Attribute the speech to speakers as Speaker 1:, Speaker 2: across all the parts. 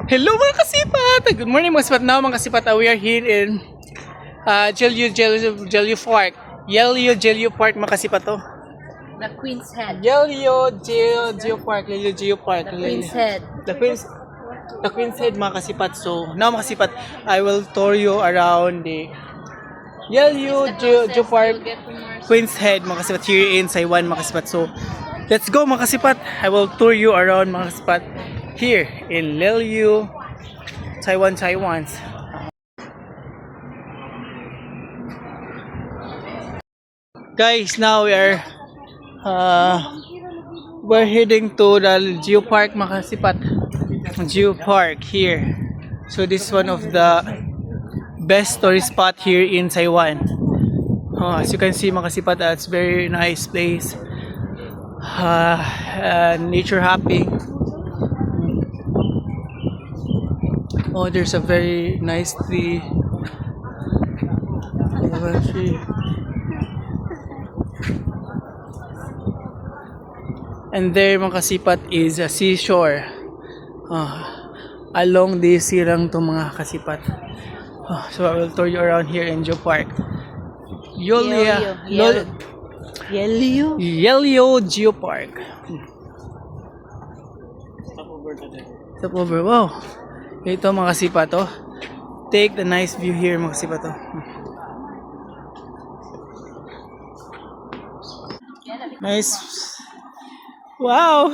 Speaker 1: Hello mga kasipat! Good morning mga kasipat. Now mga kasipat, we are here in Jelio Park. Jelio Park mga kasipat to.
Speaker 2: The Queen's Head.
Speaker 1: Jelio Park.
Speaker 2: The Queen's Head.
Speaker 1: The Queen's Head mga kasipat. So now mga kasipat, I will tour you around the Jelio Park Queen's Head mga kasipat here in Taiwan mga kasipat. So let's go mga kasipat. I will tour you around mga kasipat here in Lelyu, Taiwan. Guys, now we're heading to the Geo Park mga kasipat. Geo Park here. So this is one of the best tourist spot here in Taiwan. As you can see mga kasipat, it's very nice place. Nature happy. Oh, there's a very nice tree. And there mga kasipat is a seashore. Along this sirang to mga kasipat. So I will tour you around here in Geo Park. Yelio Geo Park. Stop over. Wow. Ito mga kasipat to. Take the nice view here mga kasipat to. Nice. Wow.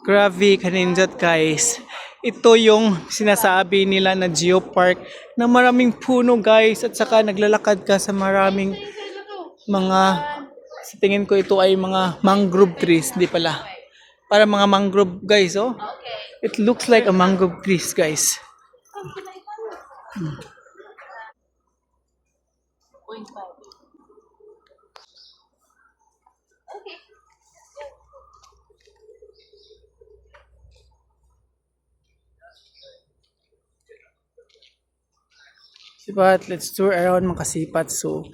Speaker 1: Grabe kaninjat guys. Ito yung sinasabi nila na Geo Park na maraming puno guys, at saka naglalakad ka sa maraming mga, sa tingin ko ito ay mga mangrove trees, hindi pala. Para mga mangrove guys, oh. It looks like a mangrove trees guys. But let's tour around mga kasipat, so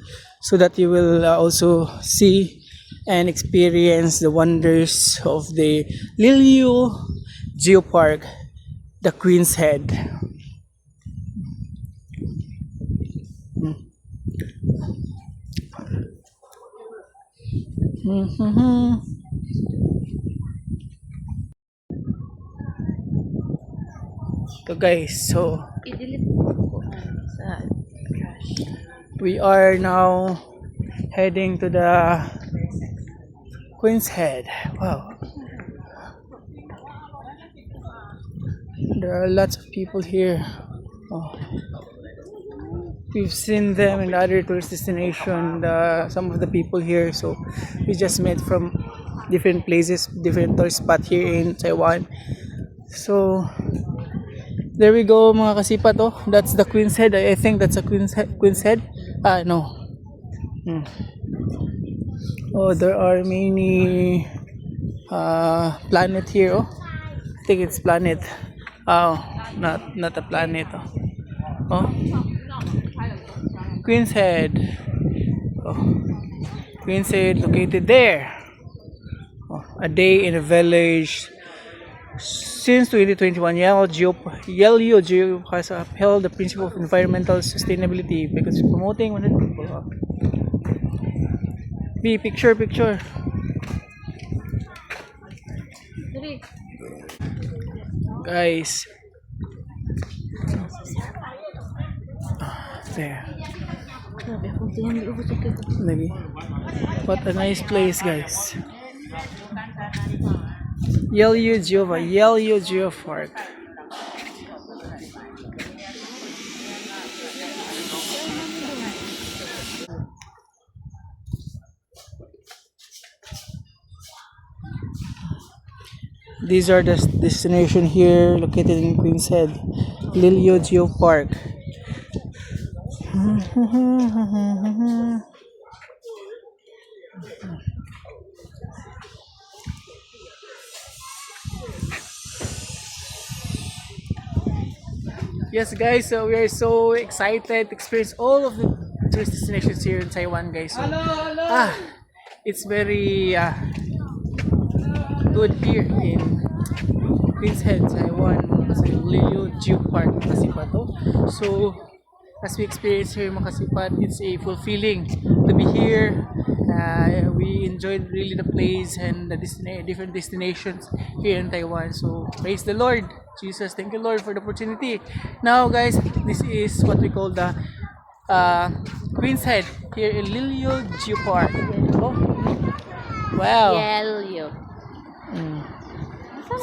Speaker 1: that you will also see and experience the wonders of the Lelyu Geo Park, the Queen's Head. So guys, so we are now heading to the Queen's Head. Wow. There are lots of people here. We've seen them in the other tourist destination, some of the people here. So we just met from different places, different tourist spot here in Taiwan. So there we go mga kasipat. Oh, that's the Queen's Head. I think that's a Queen's Head. No. Oh, there are many planet here. Oh, I think it's planet. Oh, not a planet. Oh, Queen's Head. Oh, Queen's Head located there. Oh, a day in a village. Since 2021, Yelio Geo has upheld the principle of environmental sustainability because promoting people. Picture. Guys. There. What a nice place, guys. Yelyu Geo Park. These are the destination here located in Queen's Head, Lelyu Geo Park. Yes guys, so we are so excited to experience all of the tourist destinations here in Taiwan guys. So, it's very good here in Queen's Head, Taiwan. Lilio Geopark mga kasipat. Oh. So, as we experience here mga kasipat, it's a fulfilling to be here. We enjoyed really the place and the different destinations here in Taiwan. So, praise the Lord. Jesus, thank you Lord for the opportunity. Now guys, this is what we call the Queen's Head here in Lilio Geopark. Oh. Wow.
Speaker 2: Yellow.
Speaker 1: Mm.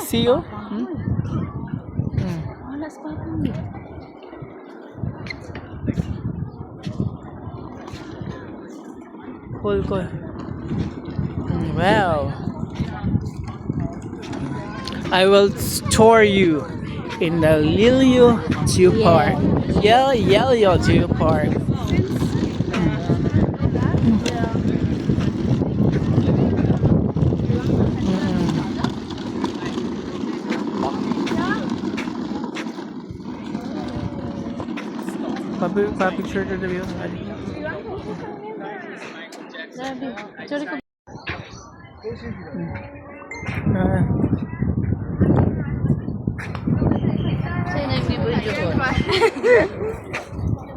Speaker 1: See you? Hmm?
Speaker 2: Wala sa papan.
Speaker 1: Cool. Wow. I will tour you in the Lilio Geopark. Yellow Geopark. Pa-picture to the view.
Speaker 2: Sorry ko. Sa'yo na yung bibidyo ko.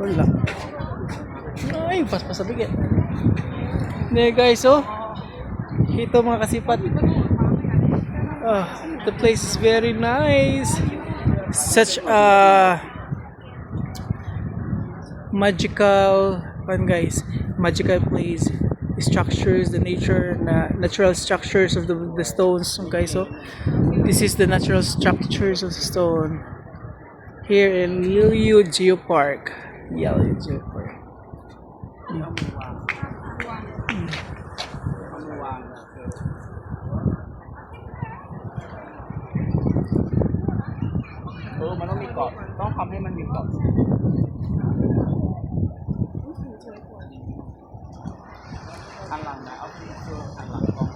Speaker 1: Wala. Ay, pas bigyan. Ne guys, oh. Ito mga kasipat. The place is very nice. Such a magical magical place. Structures, the natural structures of the stones, guys. So this is the natural structures of the stone here in Lilio Geopark. Yellow Geopark.
Speaker 3: มันต้องมีเกาะต้องทำให้มันมีเกาะอันหลังนะเอาที่อันหลังกอง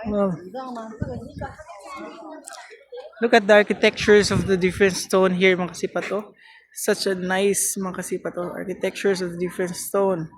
Speaker 1: Wow. Look at the architectures of the different stone here, mga kasipat. Oh. Such a nice mga kasipat. Oh. Architectures of the different stone.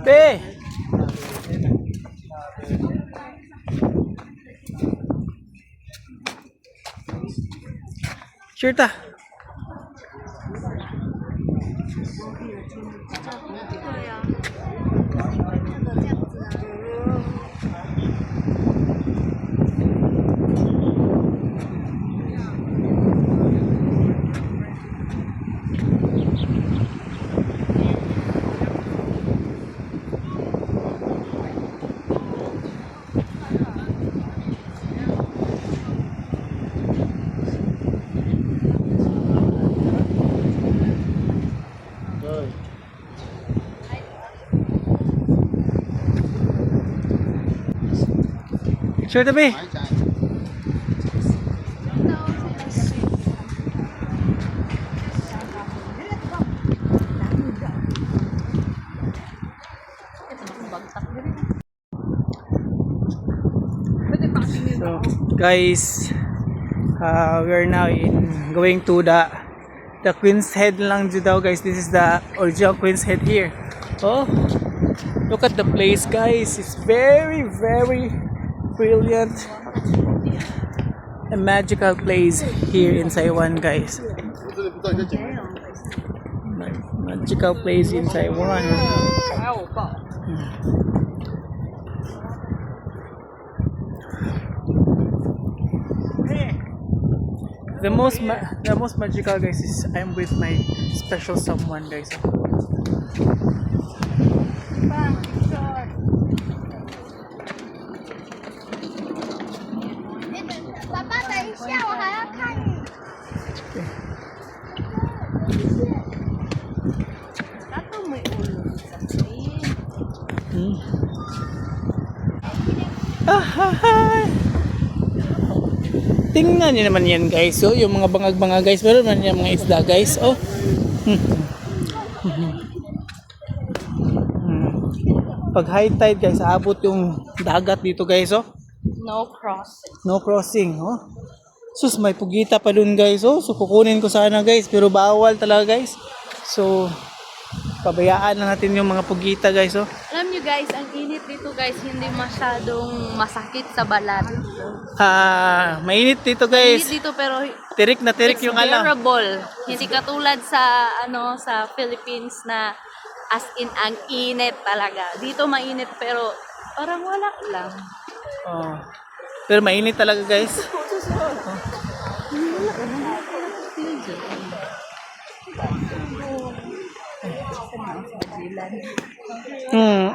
Speaker 1: Pe! Sure ta. Sure ta, Pe. So, guys, we are now going to the Queen's Head lang dito daw, guys. This is the original Queen's Head here. Oh, look at the place, guys. It's very brilliant. a magical place here in Taiwan, guys. Magical place in Taiwan. The most magical, guys, is I'm with my special someone, guys. Tingnan niyo naman yan, guys. So, yung mga bangag-bangag, guys. Pero naman yung mga isda, guys. Oh. Pag high tide, guys, aabot yung dagat dito, guys. Oh.
Speaker 2: No crossing.
Speaker 1: No crossing. Oh. Sus, may pugita pa dun, guys. Oh. So, kukunin ko sana, guys. Pero bawal talaga, guys. So, pabayaan na natin yung mga pugita, guys. Oh.
Speaker 2: Alam nyo guys, ang init dito guys, hindi masyadong masakit sa balat.
Speaker 1: Mainit dito,
Speaker 2: Init
Speaker 1: guys.
Speaker 2: dito pero
Speaker 1: Tirik na tirik
Speaker 2: it's
Speaker 1: yung alam.
Speaker 2: bearable. Hindi katulad sa sa Philippines na as in ang init talaga. Dito mainit pero parang wala lang.
Speaker 1: Oh. Pero mainit talaga, guys.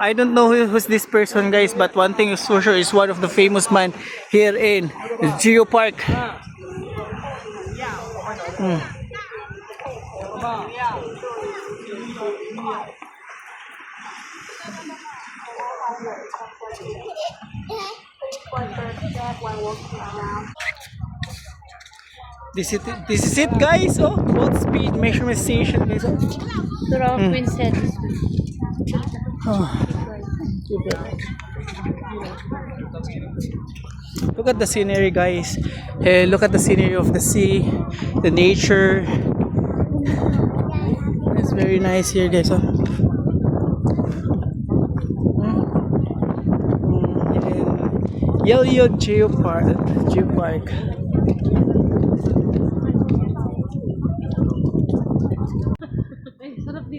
Speaker 1: I don't know who's this person, guys, but one thing is for sure is one of the famous man here in Geo Park. This is it, guys. Oh, boat speed measurement station, guys.
Speaker 2: Pero Queen said
Speaker 1: Look at the scenery, guys. Look at the scenery of the sea, the nature. It's very nice here, guys. Oh. Yellow Geo Park.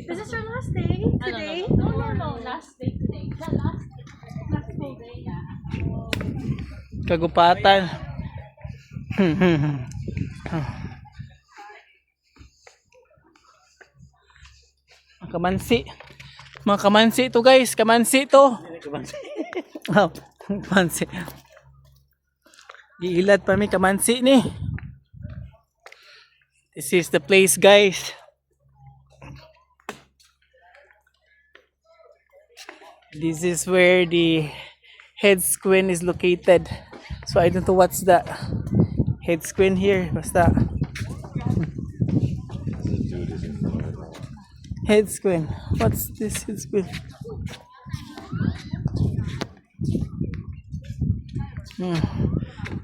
Speaker 2: This is your last day today? No. Last day today. Last day.
Speaker 1: Kagupatan. Kamansi. Mga kamansi to, guys. Kamansi to. Oh, kamansi. Giilad pa mi kamansi ni. This is the place, guys. This is where the head squid is located. So I don't know what's the head squid here. Basta head squid. What's this head squid?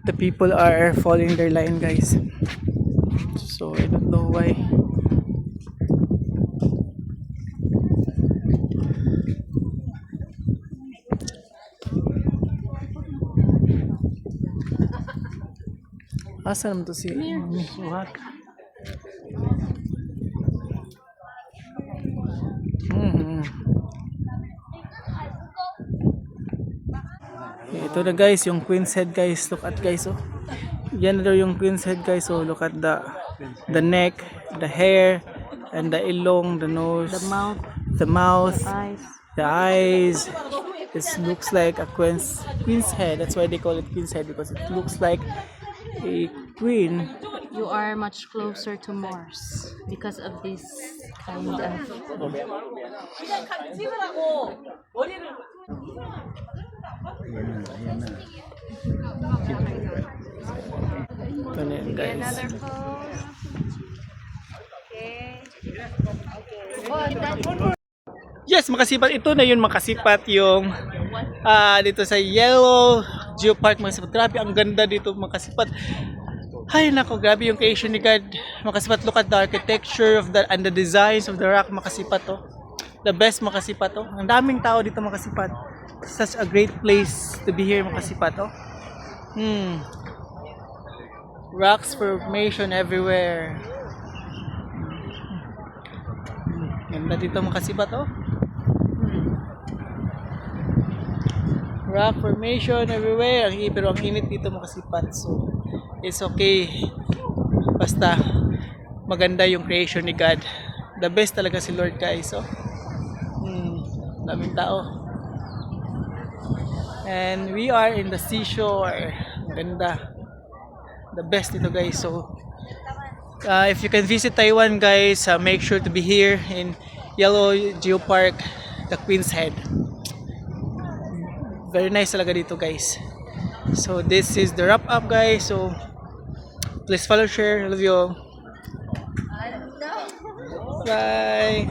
Speaker 1: The people are following their line, guys. So I don't know why. Asa naman to si Wak? Ito na, guys, yung Queen's Head, guys. Look at, guys, oh. Yan na daw yung Queen's Head, guys. So look at the neck, the hair, and the ilong, the nose, the mouth, the eyes. This looks like a queen's head. That's why they call it Queen's Head, because it looks like a queen.
Speaker 2: You are much closer to Mars because of this kind of
Speaker 1: Ito na yun, guys. Yes, makasipat. Ito na yun, makasipat yung dito sa Yellow Geo Park, makasipat. Grabe, ang ganda dito, makasipat. Ay nako, grabe yung creation ni God. Makasipat. Look at the architecture of and the designs of the rock. Makasipat to. The best, makasipat to. Ang daming tao dito, makasipat. Such a great place to be here, makasipat to. Rocks formation everywhere. Ganda dito makasibat oh. Rock formation everywhere. Pero ang init dito makasipat. So, it's okay. Basta, maganda yung creation ni God. The best talaga si Lord guys. So, daming tao. And we are in the seashore. Ganda. The best dito guys. So, if you can visit Taiwan guys, make sure to be here in Yellow Geopark, the Queen's Head. Very nice talaga dito guys. So this is the wrap up guys. So please follow, share, love you all. Bye.